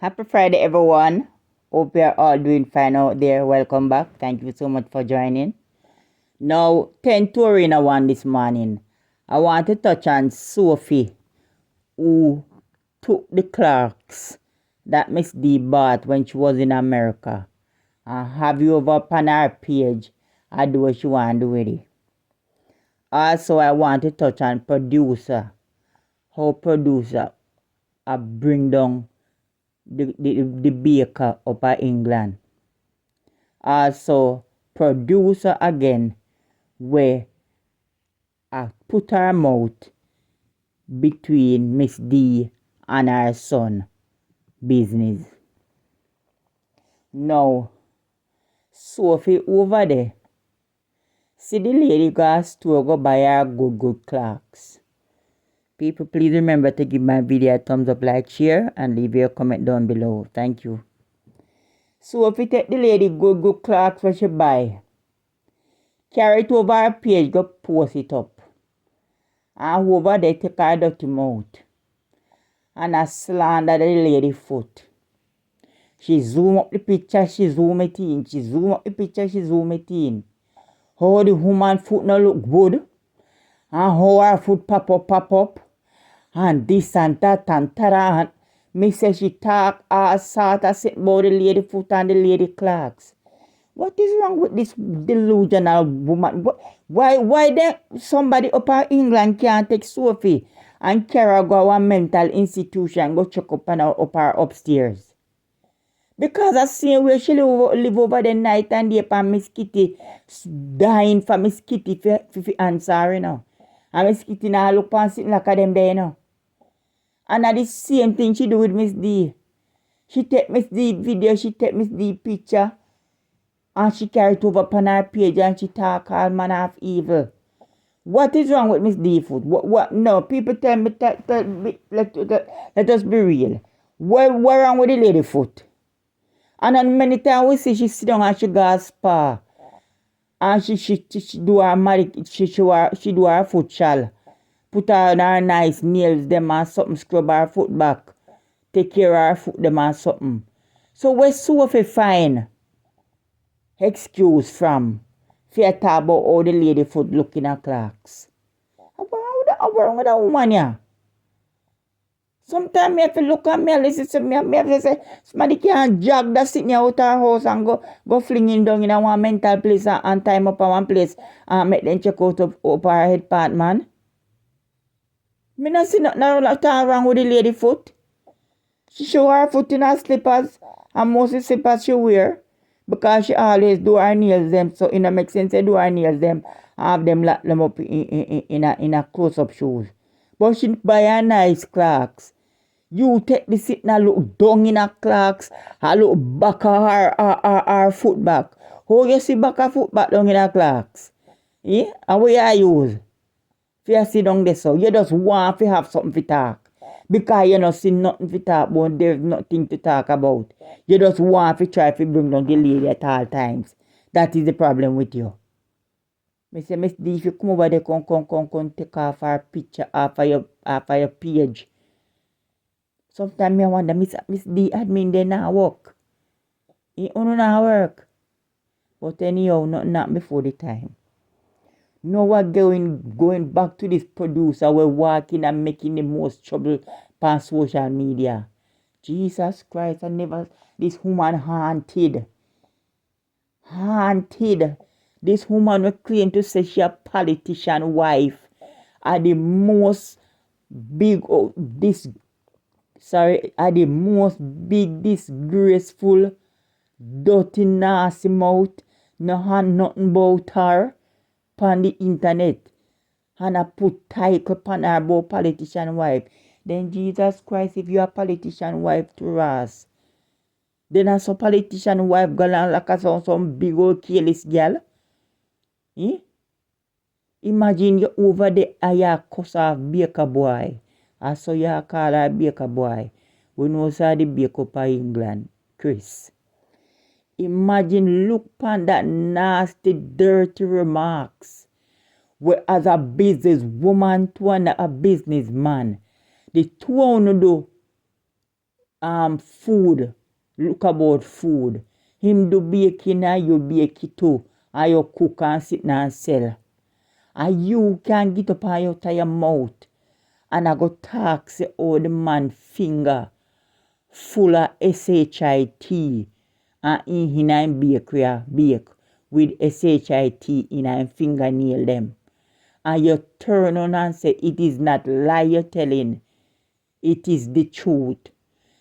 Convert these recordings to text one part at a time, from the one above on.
Happy Friday, everyone. Hope you're all doing fine out there. Welcome back. Thank you so much for joining. Now, 10 touring one this morning. I want to touch on Sophie, who took the clocks that Miss D bought when she was in America. Have you over on her page? I do what she want to do with it. Also, I want to touch on producer. How producer bring down the baker up in England. Also, producer again, where I put her mouth between Miss D and her son business. Now, Sophie over there, see the lady go to store go buy her good clocks. People, please remember to give my video a thumbs up, like, share, and leave your comment down below. Thank you. So if you take the lady good clocks where she buy, carry it over her page, go post it up. And over there take her dirty mouth. And I slander the lady foot. She zoom up the picture, she zoom it in. She zoom up the picture, she zoom it in. How the woman foot no look good. And how her foot pop up. And this and that and that. And me say she talk all sort of sit about the lady foot and the lady clocks. What is wrong with this delusional woman? Why then somebody up in England can't take Sophie and carry her go to a mental institution go check up on her up her upstairs? Because I see where she live over the night and day and Miss Kitty dying for Miss Kitty for answer her, you know. And Miss Kitty now look and sitting like them there, you know. And that's the same thing she do with Miss D. She take Miss D video, she take Miss D picture, and she carry it over upon her page and she talk all manner of evil. What is wrong with Miss D food? What? No, people tell me, let us be real. What wrong with the lady foot? And then many times we see she sit down and she go to spa. And she do her she do her foot shell. Put her on her nice nails them and something, scrub her foot back. Take care of her foot them and something. So where Sophie find excuse from for you talk about how the lady foot looking at clocks? What's wrong with that woman here? Sometimes I have to look at me and listen to me. I have to say, somebody can't jog that sitting out her house and go flinging down in a one mental place and time up at one place and make them check out up her head part, man. Me not see nothing wrong with the lady foot. She show her foot in her slippers and most of the slippers she wear because she always do her nails them. So it make sense to do her nails them and have them lock them up in a close-up shoes. But she buy her nice clocks. You take the sit and look down in her clocks and look back of her foot back. How you see back her foot back down in her clocks? Yeah? And what you use? If you sit down there so, you just want to have something to talk. Because you don't see nothing to talk about, there's nothing to talk about. You just want to try to bring down the lady at all times. That is the problem with you. I say, Miss D, if you come over there, come take off our picture off of your page. Sometimes I wonder, Miss D, admin, they not work. You don't not work. But anyhow, not before the time. Now we're going back to this producer. We're walking and making the most trouble on social media. Jesus Christ, this woman haunted. This woman will claim to say she a politician wife. Are the most big, disgraceful, dirty, nasty mouth. No hand nothing about her. On the internet and I put title upon her about politician wife. Then Jesus Christ, if you are politician wife to us, then as a politician wife gonna like some big old careless girl. Eh? Imagine you over the aya cuss off baker boy. I saw you call her baker boy. We know say the baker up in England, Kris. Imagine look upon that nasty, dirty remarks. Where as a business woman to a businessman, the two of you do food. Look about food. Him do baking and you bake it too. And you cook and sit and sell. And you can get up and out of your mouth. And I go talk say oh the man finger full of shit and in him bakery bake with shit in him fingernail them. And you turn on and say it is not lie you're telling. It is the truth.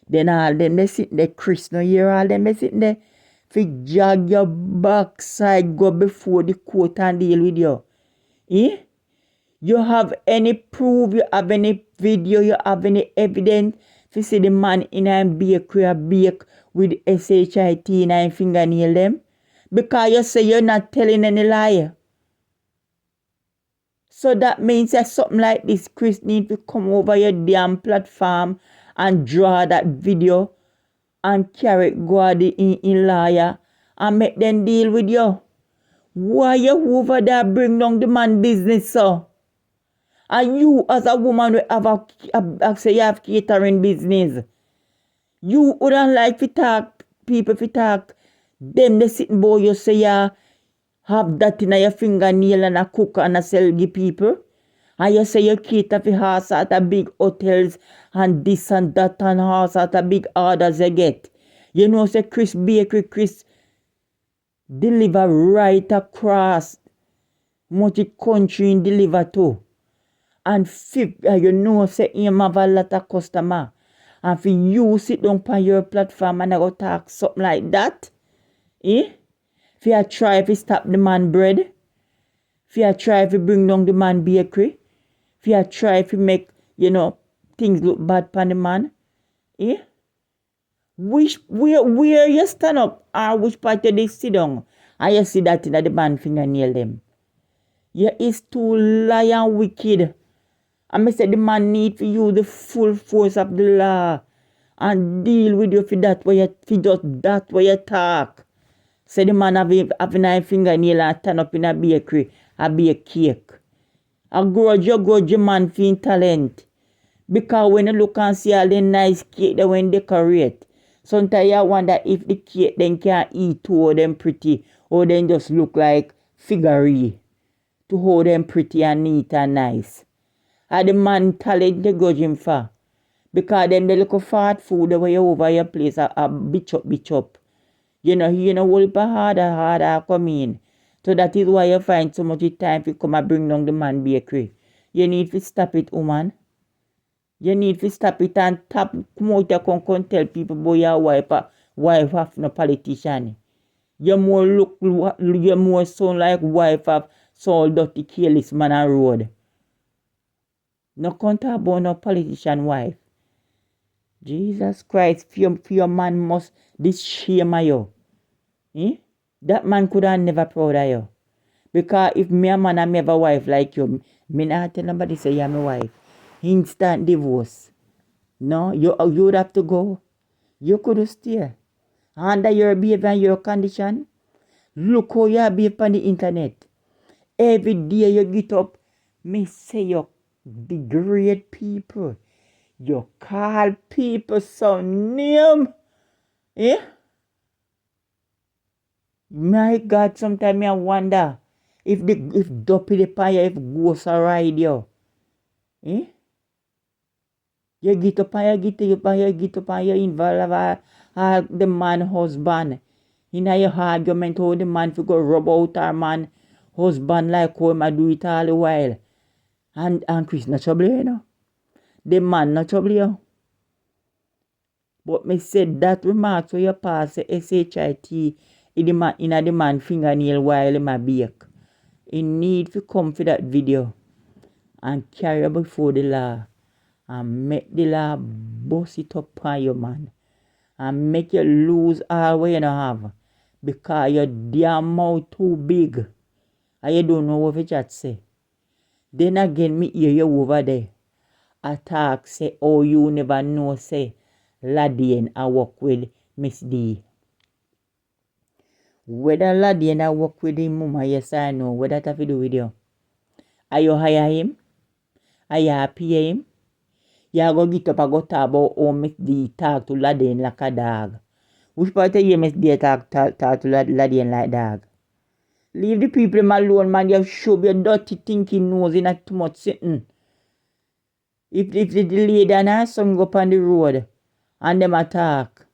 Then all them they sit there, Kris no hear all them they sit there. Fi jog your backside go before the court and deal with you. Eh? You have any proof, you have any video, you have any evidence to see the man in a bakery bake with shit in a fingernail them? Because you say you're not telling any lie. So that means that something like this, Kris need to come over your damn platform and draw that video and carry it go in lawyer and make them deal with you. Why you over there bring down the man business, so? And you as a woman will have say you have catering business. You wouldn't like to talk, people to talk. Them they sitting boy you say you have that in your fingernail and a cook and a sell the people. And you say you cater for horse at a big hotels and this and that and horse at a big orders you get. You know say Kris Bakery, Kris deliver right across multi country in deliver to. And you know say him have a lot of customer. And for you sit down on your platform and I go talk something like that. Eh? If you try to stop the man bread. If you try to bring down the man bakery. If you try to make, things look bad for the man. Eh? Where you stand up or which part you sit down. And you see that in the man fingernail them. You is too lie and wicked. And I said the man need to use the full force of the law and deal with you for that way you talk. Say the man having a fingernail and turn up in a bakery and bake cake. I grudge your man for talent. Because when you look and see all the nice cake that when decorate, sometimes you wonder if the cake then can eat too or them pretty or then just look like figurine to hold them pretty and neat and nice. And the man talent they grudge him for. Because them they look fat food the way over your place a bitch up. You know whole harder come in. So that is why you find so much time to come and bring down the man bakery. You need to stop it, woman. You need to stop it and come out and tell people boy your wife of no politician. You more sound like wife of some dirty careless man on road. No talk about no politician wife. Jesus Christ, for your man must this shame of you. Eh? That man could have never proud of you. Because if me a man and me have a wife like you, me not tell nobody say you're my wife. Instant divorce. No, you would have to go. You could stay. Under your behavior and your condition. Look how you behave on the internet. Every day you get up, me say you degrade people. You call people some name. Eh? My God, sometimes I wonder if Duppy the fire, if ghosts are ride you. Eh? You get up and you involve the man husband. In your argument, how the man to go rub out our man husband like how I do it all the while. And Kris not trouble you, The man not trouble you. But me said that remark so you pass shit in the man fingernail while in my bake. He need to come for that video and carry before the law and make the law bust it up on you, man. And make you lose all what you don't have. Because your damn mouth too big. And you don't know what you chat say. Then again, me hear you over there. Attack say, oh, you never know, say, Ladien I work with Miss D. Whether Ladien I work with him, mama, yes I know. What that have to do with you? Are you hire him? Are you pay him? You go get up and go talk about how Miss D talk to Ladin like a dog. Which part of you Miss D talk to Ladin like dog? Leave the people alone, man. You show your dirty thinking nose in too much sitting. If the lady and her son go up on the road and them attack,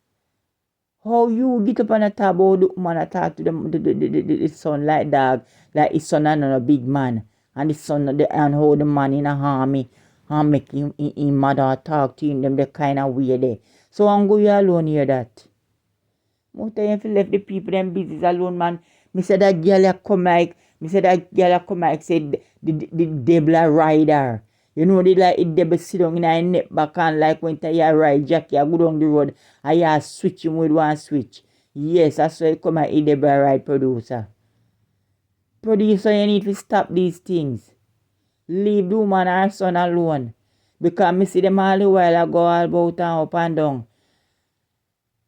how you get up and talk about the woman attack to the son like dog, like his son and a big man, and the son and how the man in a army and make him mother talk to him them the kind of way there. So I'm go you alone hear that. Most time you left the people them business alone, man. Me said that girl come like said the devil rider. You know they like it devil sit down in a neck back and like when you ride Jackie, I go down the road, I switch him with one switch. Yes, that's why you come and eat devil ride producer. Producer, you need to stop these things. Leave the woman and her son alone. Because me see them all the while I go all about and up and down.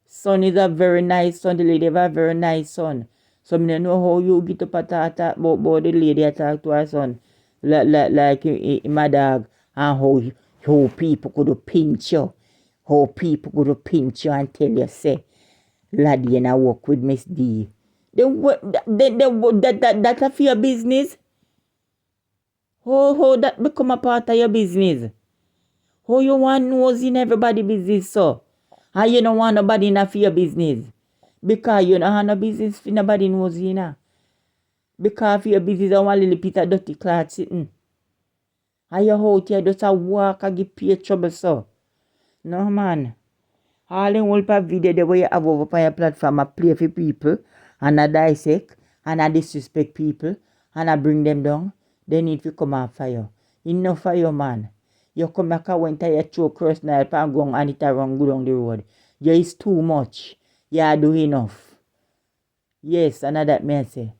Son is a very nice son. The lady have a very nice son. So I don't know how you get up and talk about the lady I talk to her son. Like my dog. And how people could pinch you. How people could pinch you and tell you, say, laddie, and I work with Miss D. That's a for your business. How that become a part of your business? How you want knows in everybody's business, so? And you don't want nobody in for your business. Because you don't have no business for nobody knows you know. Because for your business, I want a little bit of dirty cloth sitting. And you out here just a walk and give pay trouble, so. No, man. All in whole video the way you have over on your platform, I play for people, and I dissect, and I disrespect people, and I bring them down. They need to come and fire. Enough for you, man. You come back and went to your throw cross now and go and it around go down the road. You is too much. You do enough. Yes, and that may say.